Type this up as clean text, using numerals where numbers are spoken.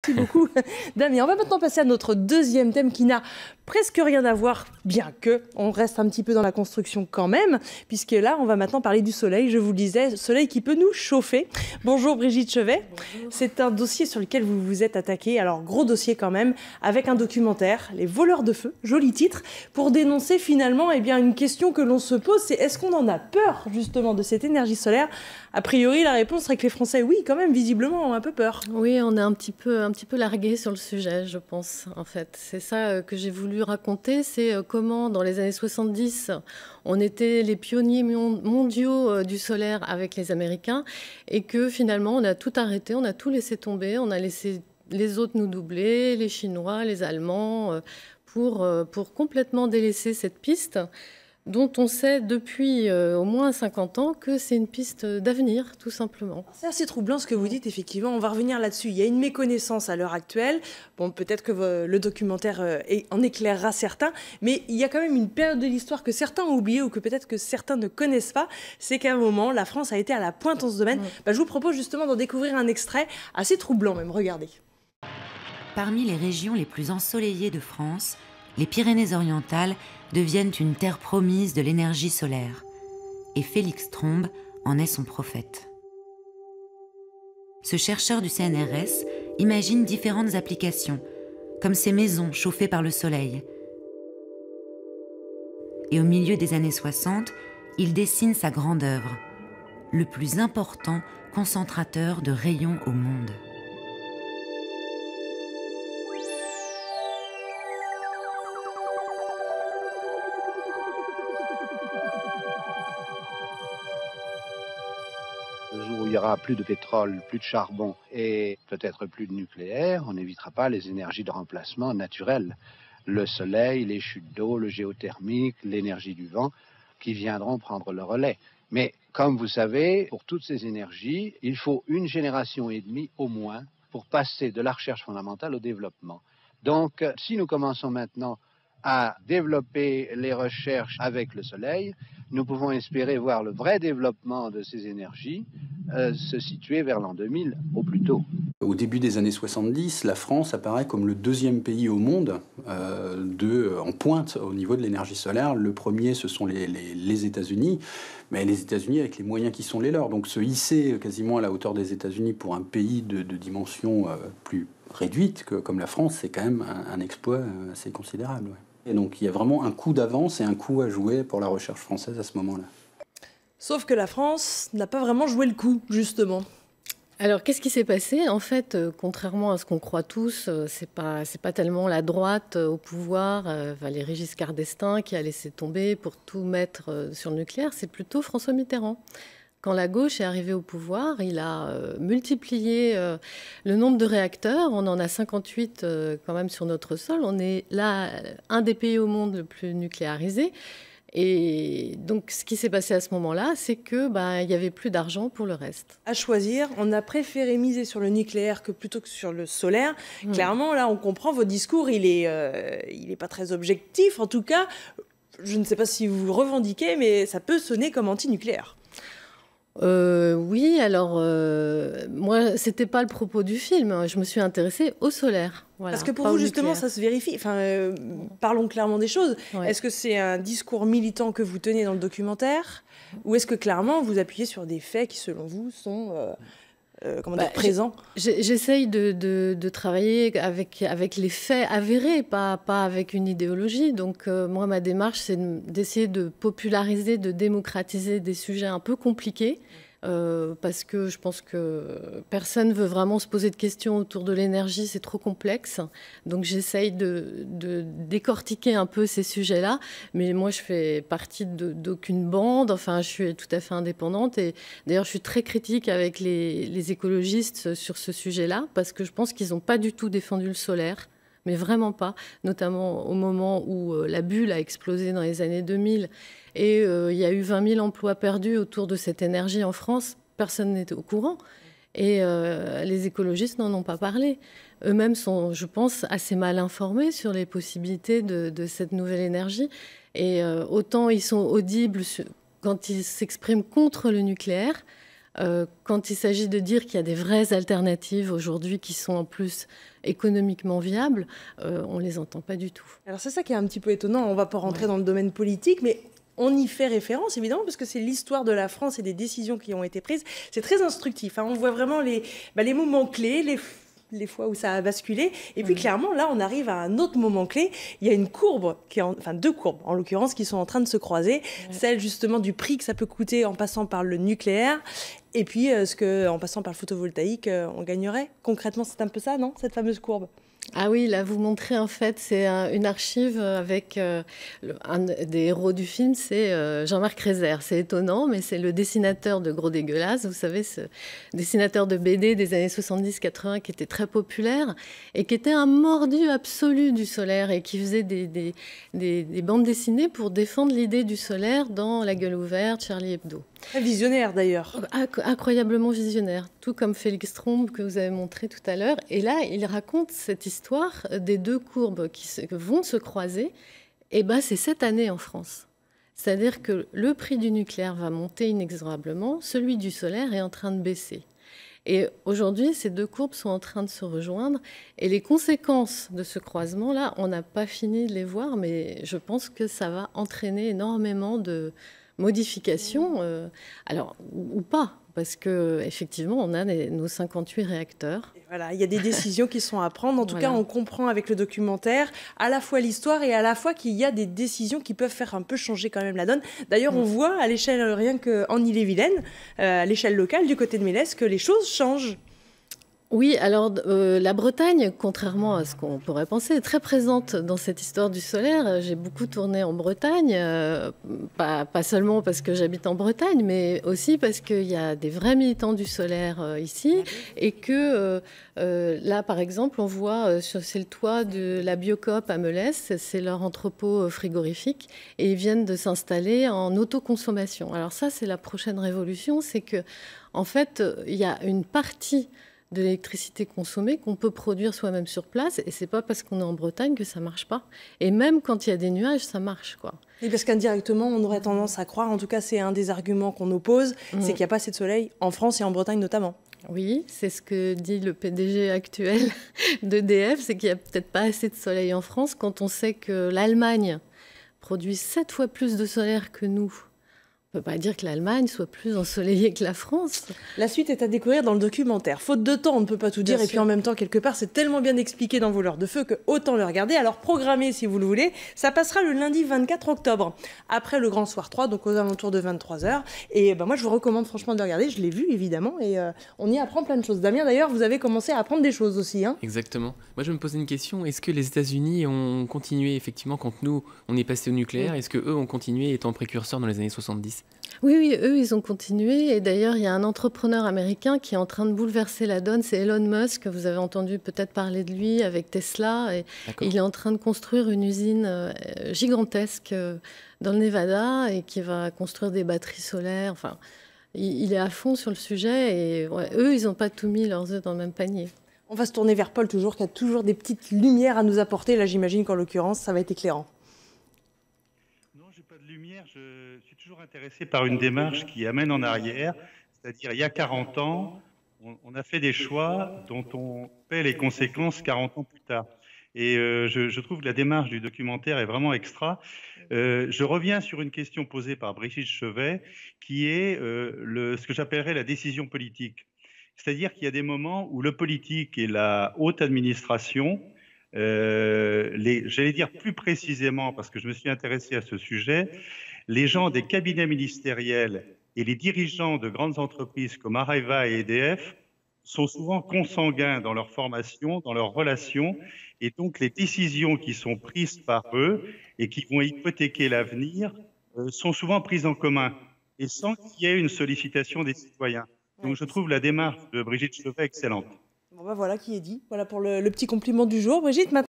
Merci beaucoup, Damien. On va maintenant passer à notre deuxième thème qui n'a presque rien à voir, bien que on reste un petit peu dans la construction quand même, puisque là, on va maintenant parler du soleil. Je vous le disais, soleil qui peut nous chauffer. Bonjour Brigitte Chevet. Bonjour. C'est un dossier sur lequel vous vous êtes attaqué, alors gros dossier quand même, avec un documentaire, Les voleurs de feu, joli titre, pour dénoncer finalement une question que l'on se pose, c'est est-ce qu'on en a peur justement de cette énergie solaire? A priori, la réponse serait que les Français, oui, quand même, visiblement, ont un peu peur. Oui, on est un petit peu largué sur le sujet, je pense, en fait. C'est ça que j'ai voulu raconter, c'est comment, dans les années 70, on était les pionniers mondiaux du solaire avec les Américains et que finalement, on a tout arrêté, on a tout laissé tomber, on a laissé les autres nous doubler, les Chinois, les Allemands, pour complètement délaisser cette piste dont on sait depuis au moins 50 ans que c'est une piste d'avenir, tout simplement. C'est assez troublant ce que vous dites, effectivement. On va revenir là-dessus. Il y a une méconnaissance à l'heure actuelle. Bon, peut-être que le documentaire en éclairera certains, mais il y a quand même une période de l'histoire que certains ont oubliée ou que peut-être que certains ne connaissent pas. C'est qu'à un moment, la France a été à la pointe en ce domaine. Je vous propose justement d'en découvrir un extrait assez troublant même. Regardez. Parmi les régions les plus ensoleillées de France, les Pyrénées-Orientales deviennent une terre promise de l'énergie solaire. Et Félix Trombe en est son prophète. Ce chercheur du CNRS imagine différentes applications, comme ces maisons chauffées par le soleil. Et au milieu des années 60, il dessine sa grande œuvre, le plus important concentrateur de rayons au monde. Le jour où il y aura plus de pétrole, plus de charbon et peut-être plus de nucléaire, on n'évitera pas les énergies de remplacement naturelles. Le soleil, les chutes d'eau, le géothermique, l'énergie du vent qui viendront prendre le relais. Mais comme vous savez, pour toutes ces énergies, il faut 1,5 génération au moins pour passer de la recherche fondamentale au développement. Donc, si nous commençons maintenant à développer les recherches avec le soleil, nous pouvons espérer voir le vrai développement de ces énergies se situer vers l'an 2000 au plus tôt. Au début des années 70, la France apparaît comme le deuxième pays au monde en pointe au niveau de l'énergie solaire. Le premier, ce sont les États-Unis, mais les États-Unis avec les moyens qui sont les leurs. Donc se hisser quasiment à la hauteur des États-Unis pour un pays de dimension plus réduite comme la France, c'est quand même un exploit assez considérable. Ouais. Et donc il y a vraiment un coup d'avance et un coup à jouer pour la recherche française à ce moment-là. Sauf que la France n'a pas vraiment joué le coup, justement. Alors, qu'est-ce qui s'est passé? En fait, contrairement à ce qu'on croit tous, c'est pas tellement la droite au pouvoir, Valéry Giscard d'Estaing, qui a laissé tomber pour tout mettre sur le nucléaire. C'est plutôt François Mitterrand. Quand la gauche est arrivée au pouvoir, il a multiplié le nombre de réacteurs. On en a 58 quand même sur notre sol. On est là, un des pays au monde le plus nucléarisé. Et donc, ce qui s'est passé à ce moment-là, c'est que il y avait plus d'argent pour le reste. À choisir, on a préféré miser sur le nucléaire plutôt que sur le solaire. Clairement, là, on comprend votre discours, il est pas très objectif. En tout cas, je ne sais pas si vous le revendiquez, mais ça peut sonner comme anti-nucléaire. Oui, alors moi, c'était pas le propos du film. Je me suis intéressée au solaire. Voilà, parce que pour vous, justement, ça se vérifie. Enfin, parlons clairement des choses. Ouais. Est-ce que c'est un discours militant que vous tenez dans le documentaire, ou est-ce que clairement vous appuyez sur des faits qui, selon vous, sont présents? J'essaye de travailler avec les faits avérés, pas avec une idéologie. Donc moi, ma démarche, c'est d'essayer de populariser, de démocratiser des sujets un peu compliqués. Parce que je pense que personne ne veut vraiment se poser de questions autour de l'énergie, c'est trop complexe. Donc j'essaye de décortiquer un peu ces sujets-là. Mais moi, je fais partie d'aucune bande. Enfin, je suis tout à fait indépendante. Et d'ailleurs, je suis très critique avec les écologistes sur ce sujet-là, parce que je pense qu'ils n'ont pas du tout défendu le solaire. Mais vraiment pas, notamment au moment où la bulle a explosé dans les années 2000 et il y a eu 20 000 emplois perdus autour de cette énergie en France. Personne n'était au courant et les écologistes n'en ont pas parlé. Eux-mêmes sont, je pense, assez mal informés sur les possibilités de cette nouvelle énergie. Et autant ils sont audibles quand ils s'expriment contre le nucléaire, Quand il s'agit de dire qu'il y a des vraies alternatives aujourd'hui qui sont en plus économiquement viables, on ne les entend pas du tout. Alors c'est ça qui est un petit peu étonnant, on ne va pas rentrer dans le domaine politique, mais on y fait référence, évidemment, parce que c'est l'histoire de la France et des décisions qui ont été prises. C'est très instructif, hein. On voit vraiment les moments clés, les fois où ça a basculé. Et puis, clairement, là, on arrive à un autre moment clé. Il y a une courbe, enfin deux courbes, en l'occurrence, qui sont en train de se croiser. Celle, justement, du prix que ça peut coûter en passant par le nucléaire. Et puis, en passant par le photovoltaïque, on gagnerait. Concrètement, c'est un peu ça, non, cette fameuse courbe? Ah oui, là, vous montrez, en fait, c'est une archive avec un des héros du film, c'est Jean-Marc Rézère. C'est étonnant, mais c'est le dessinateur de Gros Dégueulasse. Vous savez, ce dessinateur de BD des années 70-80 qui était très populaire et qui était un mordu absolu du solaire et qui faisait des bandes dessinées pour défendre l'idée du solaire dans La Gueule ouverte, Charlie Hebdo. Très visionnaire, d'ailleurs. Incroyablement visionnaire, tout comme Félix Trombe que vous avez montré tout à l'heure. Et là, il raconte cette histoire des deux courbes qui vont se croiser. Et ben, c'est cette année en France. C'est-à-dire que le prix du nucléaire va monter inexorablement, celui du solaire est en train de baisser. Et aujourd'hui, ces deux courbes sont en train de se rejoindre. Et les conséquences de ce croisement-là, on n'a pas fini de les voir, mais je pense que ça va entraîner énormément de modifications, alors ou pas, parce que effectivement, on a nos 58 réacteurs. Et voilà, il y a des décisions qui sont à prendre. En tout cas, on comprend avec le documentaire à la fois l'histoire et à la fois qu'il y a des décisions qui peuvent faire un peu changer quand même la donne. D'ailleurs, on voit à l'échelle, rien qu'en Ille-et-Vilaine, à l'échelle locale, du côté de Mélès, que les choses changent. Oui, alors la Bretagne, contrairement à ce qu'on pourrait penser, est très présente dans cette histoire du solaire. J'ai beaucoup tourné en Bretagne, pas seulement parce que j'habite en Bretagne, mais aussi parce qu'il y a des vrais militants du solaire ici et que là, par exemple, on voit, c'est le toit de la Biocoop à Melès, c'est leur entrepôt frigorifique et ils viennent de s'installer en autoconsommation. Alors ça, c'est la prochaine révolution, c'est que en fait, il y a une partie de l'électricité consommée qu'on peut produire soi-même sur place. Et c'est pas parce qu'on est en Bretagne que ça marche pas. Et même quand il y a des nuages, ça marche, quoi. Et parce qu'indirectement, on aurait tendance à croire, en tout cas c'est un des arguments qu'on oppose, c'est qu'il n'y a pas assez de soleil en France et en Bretagne notamment. Oui, c'est ce que dit le PDG actuel d'EDF, c'est qu'il n'y a peut-être pas assez de soleil en France quand on sait que l'Allemagne produit 7 fois plus de solaire que nous. On ne peut pas dire que l'Allemagne soit plus ensoleillée que la France. La suite est à découvrir dans le documentaire. Faute de temps, on ne peut pas tout dire. Et puis en même temps, quelque part, c'est tellement bien expliqué dans Voleurs de Feu que autant le regarder. Alors programmez si vous le voulez. Ça passera le lundi 24 octobre, après le Grand Soir 3, donc aux alentours de 23h. Et moi, je vous recommande franchement de le regarder. Je l'ai vu, évidemment. Et on y apprend plein de choses. Damien, d'ailleurs, vous avez commencé à apprendre des choses aussi. Hein. Exactement. Moi, je me posais une question. Est-ce que les États-Unis ont continué, effectivement, quand nous, on est passé au nucléaire, est-ce qu'eux ont continué étant précurseurs dans les années 70 ? Oui, eux, ils ont continué. Et d'ailleurs, il y a un entrepreneur américain qui est en train de bouleverser la donne. C'est Elon Musk. Vous avez entendu peut-être parler de lui avec Tesla. Et il est en train de construire une usine gigantesque dans le Nevada et qui va construire des batteries solaires. Enfin, il est à fond sur le sujet. Et eux, ils n'ont pas tout mis leurs œufs dans le même panier. On va se tourner vers Paul, toujours, qui a toujours des petites lumières à nous apporter. Là, j'imagine qu'en l'occurrence, ça va être éclairant. Pas de lumière, je suis toujours intéressé par une démarche qui amène en arrière, c'est-à-dire il y a 40 ans, on a fait des choix dont on paie les conséquences 40 ans plus tard. Et je trouve que la démarche du documentaire est vraiment extra. Je reviens sur une question posée par Brigitte Chevet, qui est ce que j'appellerais la décision politique. C'est-à-dire qu'il y a des moments où le politique et la haute administration, j'allais dire plus précisément, parce que je me suis intéressé à ce sujet, les gens des cabinets ministériels et les dirigeants de grandes entreprises comme Areva et EDF sont souvent consanguins dans leur formation, dans leurs relations, et donc les décisions qui sont prises par eux et qui vont hypothéquer l'avenir sont souvent prises en commun et sans qu'il y ait une sollicitation des citoyens. Donc je trouve la démarche de Brigitte Chevet excellente. Bon voilà qui est dit. Voilà pour le petit compliment du jour. Brigitte,